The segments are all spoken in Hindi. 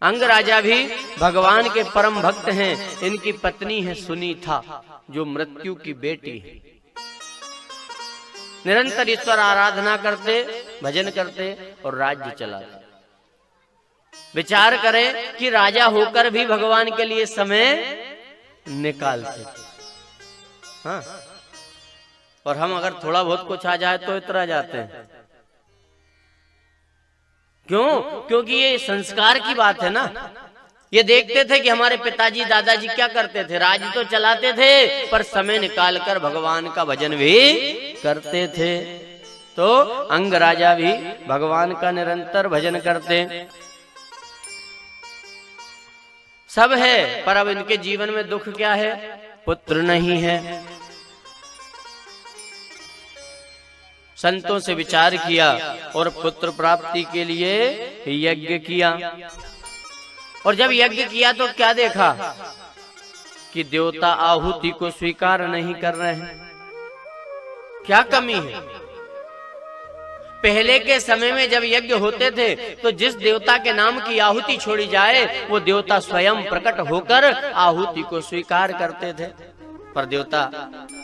अंग राजा भी भगवान के परम भक्त हैं। इनकी पत्नी है सुनीता, जो मृत्यु की बेटी है। निरंतर ईश्वर आराधना करते, भजन करते और राज्य चलाते। विचार करें कि राजा होकर भी भगवान के लिए समय निकालते। हाँ, और हम अगर थोड़ा बहुत कुछ आ जाए तो इतरा जाते हैं। क्यों? क्योंकि ये संस्कार की बात है ना। ये देखते थे कि हमारे पिताजी दादाजी क्या करते थे, राज्य तो चलाते थे पर समय निकालकर भगवान का भजन भी करते थे। तो अंग राजा भी भगवान का निरंतर भजन करते। सब है, पर अब इनके जीवन में दुख क्या है? पुत्र नहीं है। संतों से विचार किया और पुत्र प्राप्ति के लिए यज्ञ किया। और जब यज्ञ किया तो क्या देखा कि देवता आहुति को स्वीकार नहीं कर रहे हैं। क्या कमी है? पहले के समय में जब यज्ञ होते थे तो जिस देवता के नाम की आहुति छोड़ी जाए वो देवता स्वयं प्रकट होकर आहुति को स्वीकार करते थे, पर देवता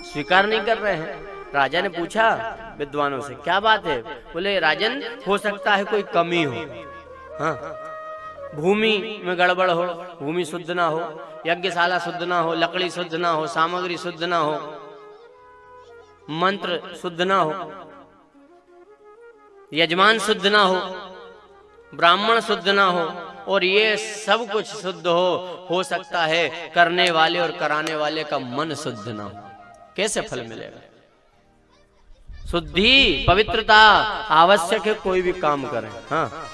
स्वीकार नहीं कर रहे हैं। राजा ने पूछा विद्वानों से, क्या बात है? बोले राजन, हो सकता है कोई कमी हो। हाँ, भूमि में गड़बड़ हो, भूमि शुद्ध ना हो, यज्ञशाला शुद्ध ना हो, लकड़ी शुद्ध ना हो, सामग्री शुद्ध ना हो, मंत्र शुद्ध ना हो, यजमान शुद्ध ना हो, ब्राह्मण शुद्ध ना हो, और ये सब कुछ शुद्ध हो सकता है करने वाले और कराने वाले का मन शुद्ध ना हो। कैसे फल मिलेगा? शुद्धि, पवित्रता आवश्यक है कोई भी काम करें। हाँ,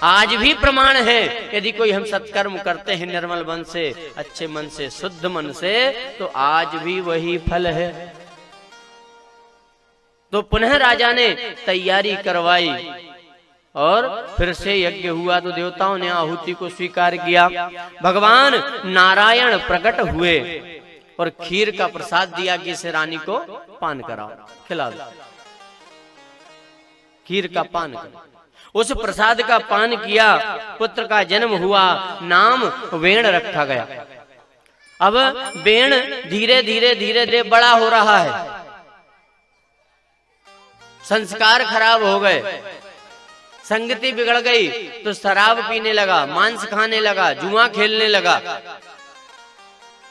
आज भी प्रमाण है, यदि कोई हम सत्कर्म करते हैं निर्मल मन से, अच्छे मन से, शुद्ध मन से, तो आज भी वही फल है। तो पुनः राजा ने तैयारी करवाई और फिर से यज्ञ हुआ। तो देवताओं ने आहुति को स्वीकार किया। भगवान नारायण प्रकट हुए और खीर का प्रसाद दिया कि इसे रानी को पान कराओ, खिला दो, खीर का पान करो। उस प्रसाद का पान किया, पुत्र का जन्म हुआ, नाम वेण रखा गया। अब वेण धीरे धीरे धीरे धीरे बड़ा हो रहा है। संस्कार खराब हो गए, संगति बिगड़ गई, तो शराब पीने लगा, मांस खाने लगा, जुआ खेलने लगा।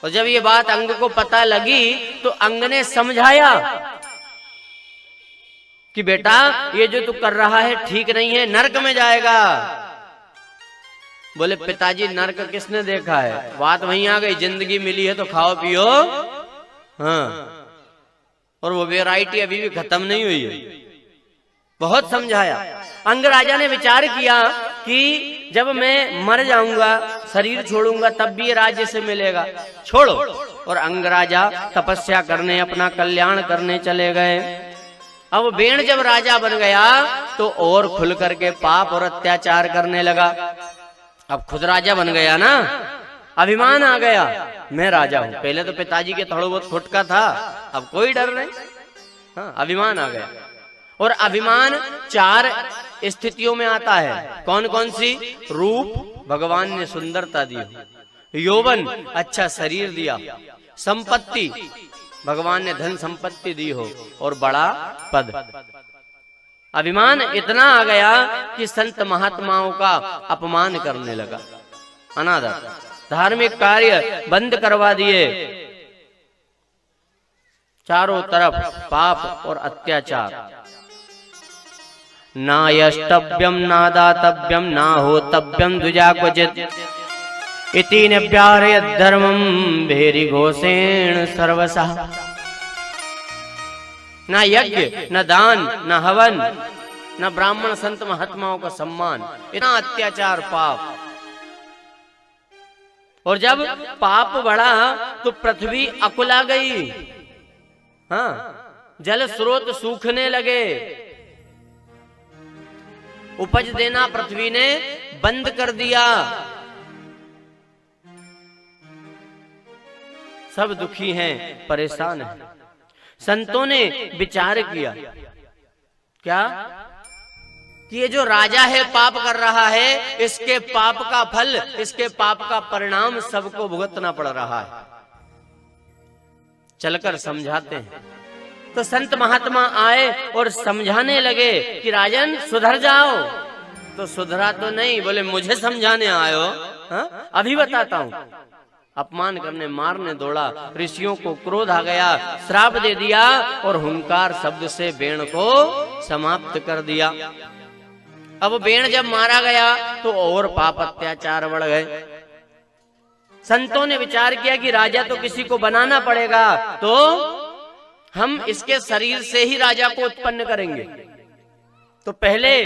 और जब ये बात अंग को पता लगी तो अंग ने समझाया कि बेटा ये जो तू कर रहा है ठीक नहीं है, नरक में जाएगा। बोले पिताजी नरक किसने देखा है? बात वहीं आ गई, जिंदगी मिली है तो खाओ पियो। हाँ, और वो वैरायटी अभी भी खत्म नहीं हुई है। बहुत समझाया। अंग राजा ने विचार किया कि जब मैं मर जाऊंगा, शरीर छोड़ूंगा, तब भी ये राज्य से मिलेगा, छोड़ो। और अंग राजा तपस्या करने, अपना कल्याण करने चले गए। अब वेण जब राजा बन गया तो और खुल करके पाप और अत्याचार करने लगा। अब खुद राजा बन गया ना, अभिमान आ गया, मैं राजा हूं। पहले तो पिताजी के थोड़ा बहुत खुटका था, अब कोई डर नहीं। हाँ, अभिमान आ गया। और अभिमान 4 स्थितियों में आता है। कौन कौन सी? रूप, भगवान ने सुंदरता दी हो। यौवन, अच्छा शरीर दिया। संपत्ति, भगवान ने धन संपत्ति दी हो। और बड़ा पद। अभिमान इतना आ गया कि संत महात्माओं का अपमान करने लगा, अनादर, धार्मिक कार्य बंद करवा दिए। चारों तरफ पाप और अत्याचार। ना यष्टव्यम ना दातव्यम ना होतव्यम द्विजा क्वचित् इति न्यारयत् धर्मं भेरी घोषेण सर्वशः। ना यज्ञ, न दान, न हवन, न ब्राह्मण संत महात्माओं का सम्मान, इतना अत्याचार, पाप। और जब पाप बढ़ा तो पृथ्वी अकुला गई। हाँ, जल स्रोत सूखने लगे, उपज देना पृथ्वी ने बंद कर दिया। सब दुखी हैं, परेशान हैं। संतों ने विचार किया, क्या कि ये जो राजा है पाप कर रहा है, इसके पाप का फल, इसके पाप का परिणाम सबको भुगतना पड़ रहा है। चलकर समझाते हैं। तो संत महात्मा आए और समझाने लगे कि राजन सुधर जाओ। तो सुधरा तो नहीं, बोले मुझे समझाने आए हो? हाँ? अभी बताता हूं। अपमान करने मारने दौड़ा, ऋषियों को क्रोध आ गया, श्राप दे दिया और हुंकार शब्द से बेण को समाप्त कर दिया। अब बेण जब मारा गया तो और पाप अत्याचार बढ़ गए। संतों ने विचार किया कि राजा तो किसी को बनाना पड़ेगा, तो हम इसके शरीर से ही राजा को उत्पन्न करेंगे। तो पहले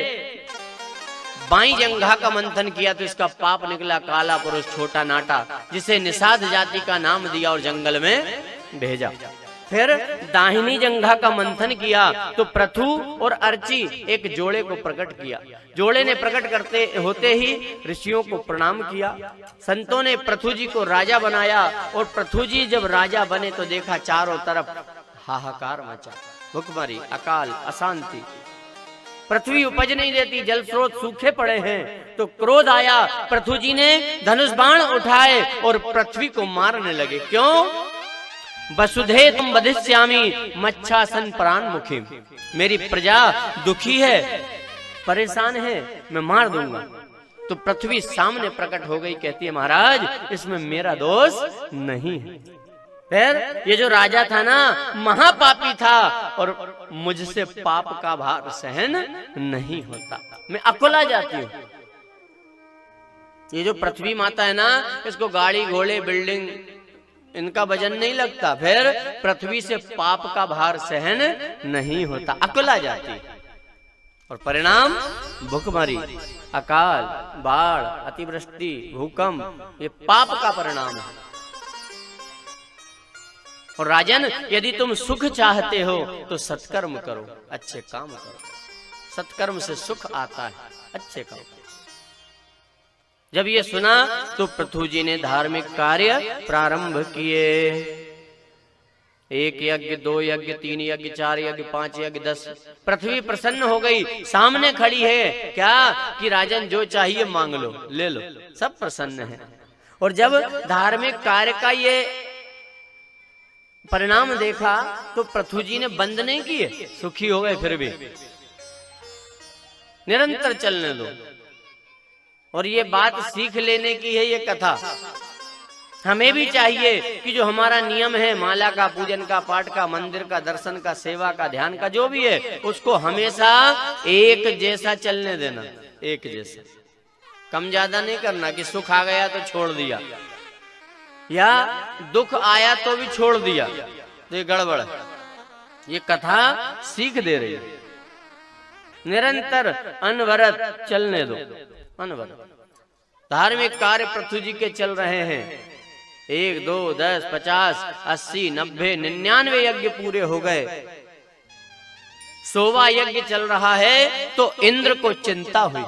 बाई जंघा का मंथन किया तो इसका पाप निकला, काला पुरुष छोटा नाटा, जिसे निषाद जाति का नाम दिया और जंगल में भेजा। फिर दाहिनी जंघा का मंथन किया तो पृथु और अर्ची एक जोड़े को प्रकट किया। जोड़े ने प्रकट करते होते ही ऋषियों को प्रणाम किया। संतों ने पृथु जी को राजा बनाया और पृथु जी जब राजा बने तो देखा चारों तरफ हाहाकार मचा, भूखमरी, अकाल, अशांति, पृथ्वी उपज नहीं देती, जल स्रोत सूखे पड़े हैं। तो क्रोध आया, पृथु जी ने धनुष बाण उठाए और पृथ्वी को मारने लगे। क्यों? वसुधे तुम वधिष्यामि मच्छासन प्राण मुखी, मेरी प्रजा दुखी है, परेशान है, मैं मार दूंगा। तो पृथ्वी सामने प्रकट हो गई, कहती है महाराज इसमें मेरा दोष नहीं है। फिर ये जो राजा था ना महापापी था और मुझसे पाप का भार सहन नहीं होता, मैं अकुला जाती हूँ। ये जो पृथ्वी माता है ना, इसको गाड़ी घोड़े बिल्डिंग इनका वजन नहीं लगता, फिर पृथ्वी से पाप का भार सहन नहीं होता, अकुला जाती। और परिणाम भूखमरी, अकाल, बाढ़, अतिवृष्टि, भूकंप, ये पाप का परिणाम है। और राजन यदि तुम सुख चाहते हो तो सत्कर्म करो, अच्छे काम करो, सत्कर्म से सुख आता है, अच्छे काम। जब ये सुना तो पृथु जी ने धार्मिक कार्य प्रारंभ किए। 1 यज्ञ, 2 यज्ञ, 3 यज्ञ, 4 यज्ञ, 5 यज्ञ, 10। पृथ्वी प्रसन्न हो गई, सामने खड़ी है क्या कि राजन जो चाहिए मांग लो, ले लो, सब प्रसन्न है। और जब धार्मिक कार्य का ये परिणाम देखा तो पृथु जी ने बंद नहीं किए, सुखी हो गए, फिर भी निरंतर चलने दो। और ये बात सीख लेने की है ये कथा। हमें भी चाहिए कि जो हमारा नियम है माला का, पूजन का, पाठ का, मंदिर का, दर्शन का, सेवा का, ध्यान का, जो भी है उसको हमेशा एक जैसा चलने देना, एक जैसा, कम ज्यादा नहीं करना कि सुख आ गया तो छोड़ दिया या दुख आया तो भी छोड़ दिया, तो ये गड़बड़ है। ये कथा सीख दे रही है, निरंतर अनवरत चलने दो, अनवरत। धार्मिक कार्य पृथ्वी जी के चल रहे हैं, 1, 2, 10, 50, 80, 90, 99 यज्ञ पूरे हो गए। 100वां यज्ञ चल रहा है तो इंद्र को चिंता हुई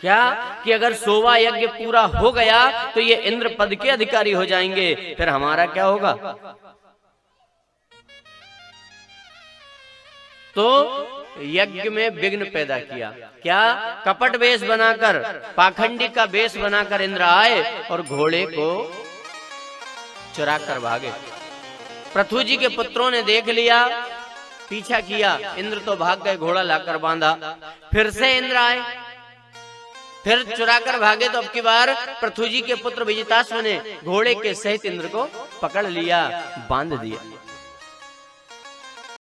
क्या कि अगर 100वां यज्ञ पूरा हो गया तो ये इंद्र पद के अधिकारी हो जाएंगे, फिर हमारा क्या होगा। तो यज्ञ में विघ्न पैदा किया। क्या? कपट वेश बनाकर, पाखंडी का वेश बनाकर इंद्र आए और घोड़े को चुरा कर भागे। पृथु जी के पुत्रों ने देख लिया, पीछा किया, इंद्र तो भाग गए, घोड़ा लाकर बांधा। फिर से इंद्र आए, फिर चुरा कर भागे। तो अब की बार पृथु जी के पुत्र विजिताश्व ने घोड़े के सहित इंद्र को पकड़ लिया, बांध दिया।